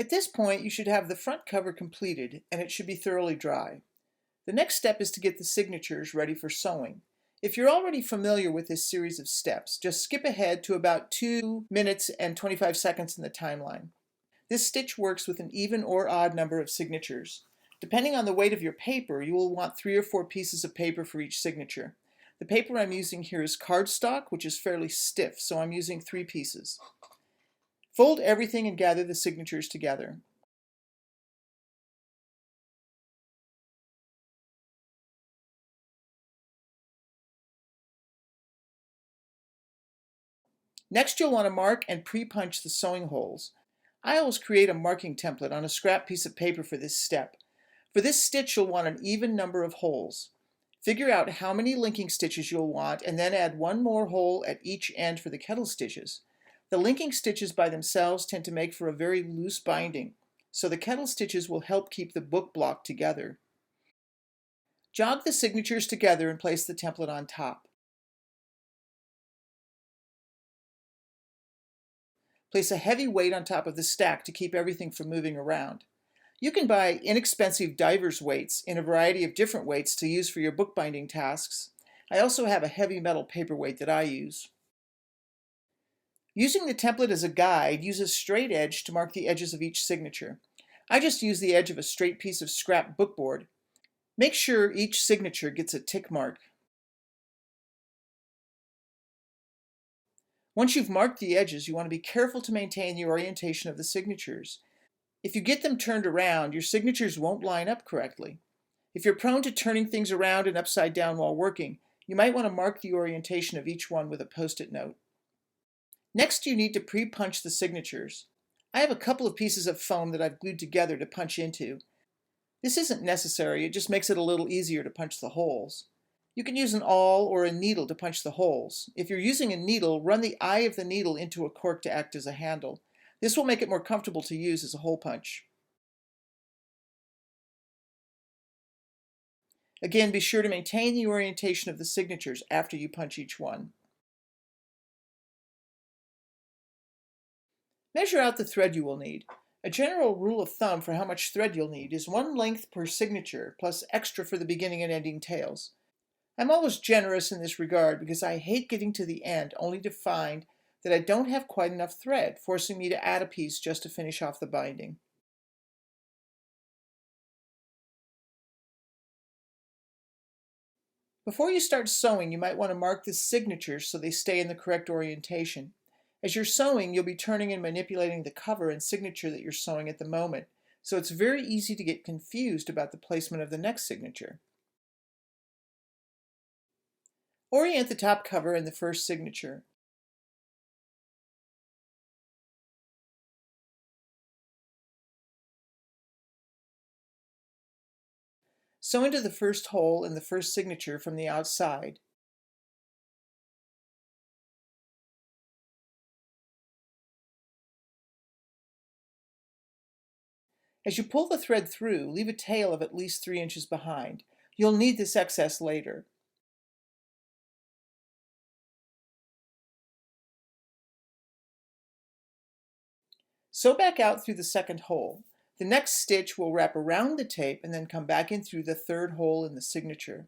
At this point, you should have the front cover completed and it should be thoroughly dry. The next step is to get the signatures ready for sewing. If you're already familiar with this series of steps, just skip ahead to about 2 minutes and 25 seconds in the timeline. This stitch works with an even or odd number of signatures. Depending on the weight of your paper, you will want 3 or 4 pieces of paper for each signature. The paper I'm using here is cardstock, which is fairly stiff, so I'm using 3 pieces. Fold everything and gather the signatures together. Next, you'll want to mark and pre-punch the sewing holes. I always create a marking template on a scrap piece of paper for this step. For this stitch, you'll want an even number of holes. Figure out how many linking stitches you'll want and then add 1 more hole at each end for the kettle stitches. The linking stitches by themselves tend to make for a very loose binding, so the kettle stitches will help keep the book block together. Jog the signatures together and place the template on top. Place a heavy weight on top of the stack to keep everything from moving around. You can buy inexpensive diver's weights in a variety of different weights to use for your bookbinding tasks. I also have a heavy metal paperweight that I use. Using the template as a guide, use a straight edge to mark the edges of each signature. I just use the edge of a straight piece of scrap bookboard. Make sure each signature gets a tick mark. Once you've marked the edges, you want to be careful to maintain the orientation of the signatures. If you get them turned around, your signatures won't line up correctly. If you're prone to turning things around and upside down while working, you might want to mark the orientation of each one with a post-it note. Next, you need to pre-punch the signatures. I have a couple of pieces of foam that I've glued together to punch into. This isn't necessary, it just makes it a little easier to punch the holes. You can use an awl or a needle to punch the holes. If you're using a needle, run the eye of the needle into a cork to act as a handle. This will make it more comfortable to use as a hole punch. Again, be sure to maintain the orientation of the signatures after you punch each one. Measure out the thread you will need. A general rule of thumb for how much thread you'll need is 1 length per signature plus extra for the beginning and ending tails. I'm always generous in this regard because I hate getting to the end only to find that I don't have quite enough thread, forcing me to add a piece just to finish off the binding. Before you start sewing, you might want to mark the signatures so they stay in the correct orientation. As you're sewing, you'll be turning and manipulating the cover and signature that you're sewing at the moment, so it's very easy to get confused about the placement of the next signature. Orient the top cover and the first signature. Sew into the first hole in the first signature from the outside. As you pull the thread through, leave a tail of at least 3 inches behind. You'll need this excess later. Sew back out through the second hole. The next stitch will wrap around the tape and then come back in through the third hole in the signature.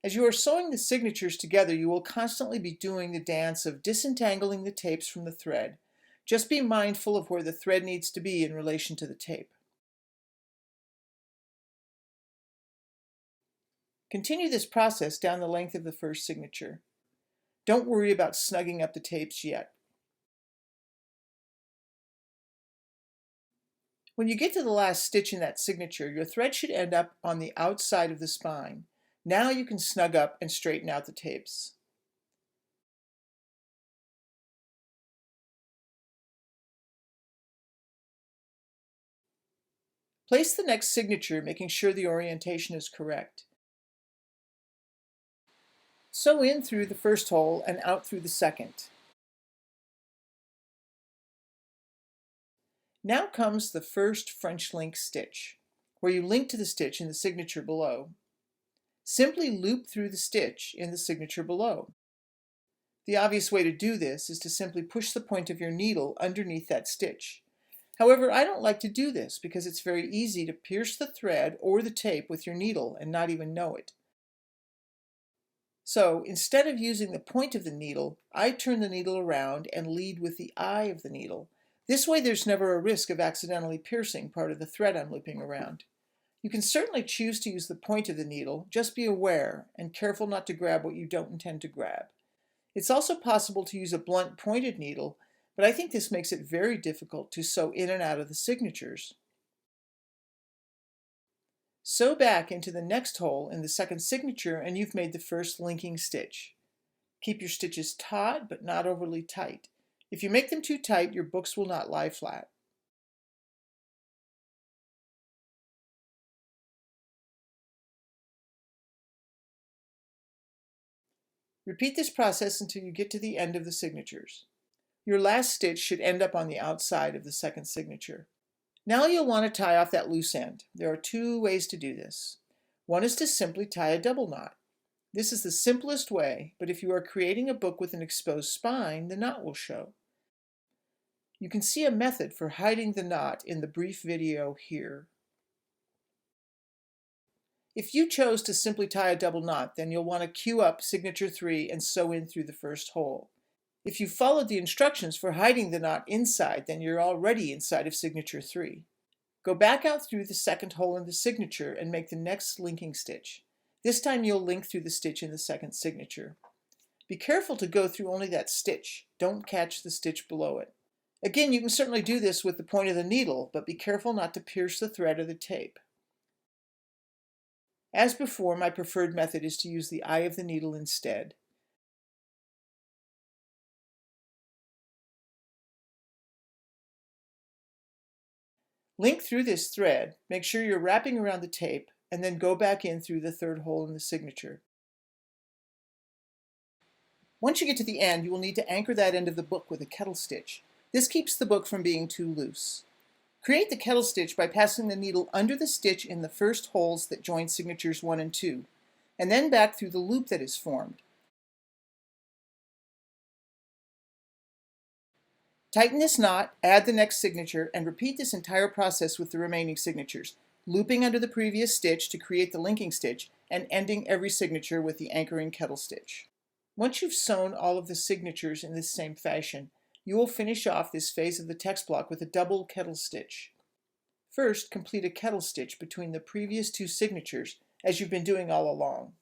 As you are sewing the signatures together, you will constantly be doing the dance of disentangling the tapes from the thread. Just be mindful of where the thread needs to be in relation to the tape. Continue this process down the length of the first signature. Don't worry about snugging up the tapes yet. When you get to the last stitch in that signature, your thread should end up on the outside of the spine. Now you can snug up and straighten out the tapes. Place the next signature, making sure the orientation is correct. Sew in through the first hole and out through the second. Now comes the first French link stitch, where you link to the stitch in the signature below. Simply loop through the stitch in the signature below. The obvious way to do this is to simply push the point of your needle underneath that stitch. However, I don't like to do this because it's very easy to pierce the thread or the tape with your needle and not even know it. So instead of using the point of the needle, I turn the needle around and lead with the eye of the needle. This way there's never a risk of accidentally piercing part of the thread I'm looping around. You can certainly choose to use the point of the needle, just be aware and careful not to grab what you don't intend to grab. It's also possible to use a blunt pointed needle, but I think this makes it very difficult to sew in and out of the signatures. Sew back into the next hole in the second signature and you've made the first linking stitch. Keep your stitches taut but not overly tight. If you make them too tight, your books will not lie flat. Repeat this process until you get to the end of the signatures. Your last stitch should end up on the outside of the second signature. Now you'll want to tie off that loose end. There are two ways to do this. One is to simply tie a double knot. This is the simplest way, but if you are creating a book with an exposed spine, the knot will show. You can see a method for hiding the knot in the brief video here. If you chose to simply tie a double knot, then you'll want to queue up signature 3 and sew in through the first hole. If you followed the instructions for hiding the knot inside, then you're already inside of signature 3. Go back out through the second hole in the signature and make the next linking stitch. This time you'll link through the stitch in the second signature. Be careful to go through only that stitch. Don't catch the stitch below it. Again, you can certainly do this with the point of the needle, but be careful not to pierce the thread or the tape. As before, my preferred method is to use the eye of the needle instead. Link through this thread, make sure you're wrapping around the tape, and then go back in through the third hole in the signature. Once you get to the end, you will need to anchor that end of the book with a kettle stitch. This keeps the book from being too loose. Create the kettle stitch by passing the needle under the stitch in the first holes that join signatures 1 and 2, and then back through the loop that is formed. Tighten this knot, add the next signature, and repeat this entire process with the remaining signatures, looping under the previous stitch to create the linking stitch, and ending every signature with the anchoring kettle stitch. Once you've sewn all of the signatures in this same fashion, you will finish off this phase of the text block with a double kettle stitch. First, complete a kettle stitch between the previous two signatures, as you've been doing all along.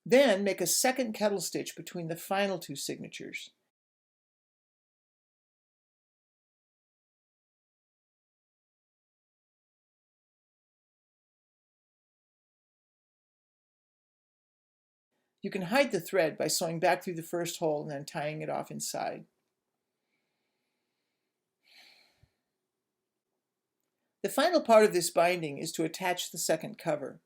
Then make a second kettle stitch between the final two signatures. You can hide the thread by sewing back through the first hole and then tying it off inside. The final part of this binding is to attach the second cover.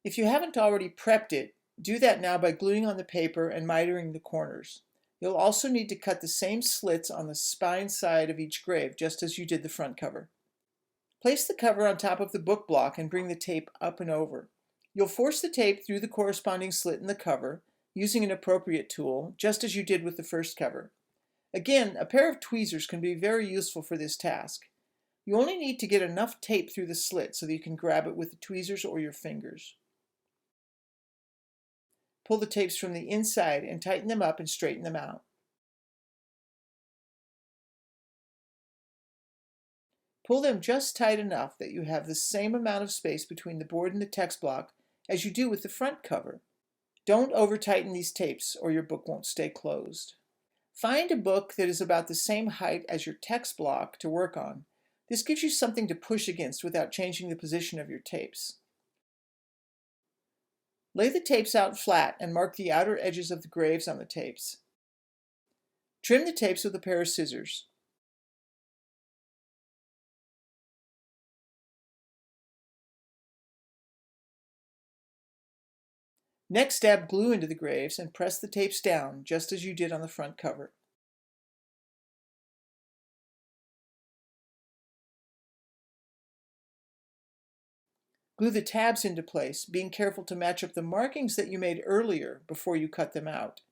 If you haven't already prepped it, do that now by gluing on the paper and mitering the corners. You'll also need to cut the same slits on the spine side of each grave, just as you did the front cover. Place the cover on top of the book block and bring the tape up and over. You'll force the tape through the corresponding slit in the cover, using an appropriate tool, just as you did with the first cover. Again, a pair of tweezers can be very useful for this task. You only need to get enough tape through the slit so that you can grab it with the tweezers or your fingers. Pull the tapes from the inside and tighten them up and straighten them out. Pull them just tight enough that you have the same amount of space between the board and the text block as you do with the front cover. Don't over-tighten these tapes or your book won't stay closed. Find a book that is about the same height as your text block to work on. This gives you something to push against without changing the position of your tapes. Lay the tapes out flat and mark the outer edges of the graves on the tapes. Trim the tapes with a pair of scissors. Next, dab glue into the graves and press the tapes down, just as you did on the front cover. Glue the tabs into place, being careful to match up the markings that you made earlier before you cut them out.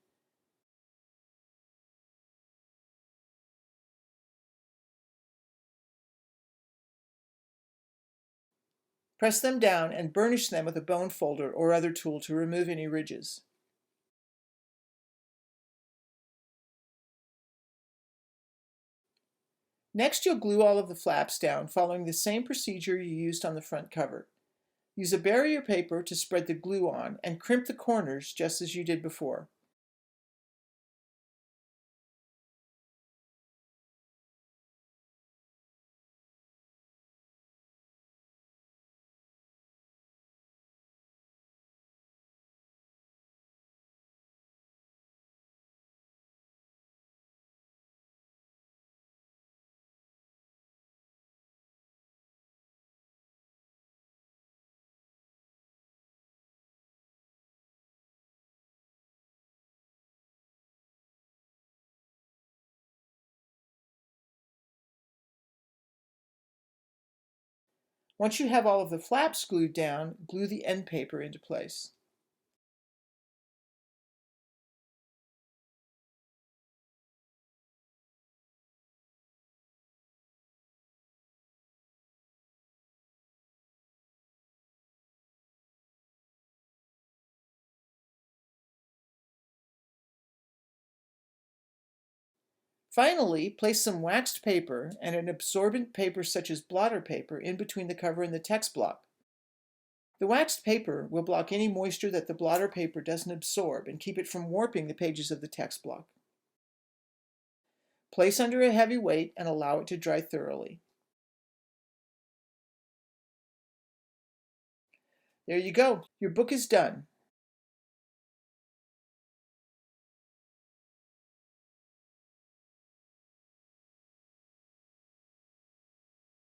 Press them down and burnish them with a bone folder or other tool to remove any ridges. Next, you'll glue all of the flaps down, following the same procedure you used on the front cover. Use a barrier paper to spread the glue on and crimp the corners just as you did before. Once you have all of the flaps glued down, glue the end paper into place. Finally, place some waxed paper and an absorbent paper such as blotter paper in between the cover and the text block. The waxed paper will block any moisture that the blotter paper doesn't absorb and keep it from warping the pages of the text block. Place under a heavy weight and allow it to dry thoroughly. There you go. Your book is done.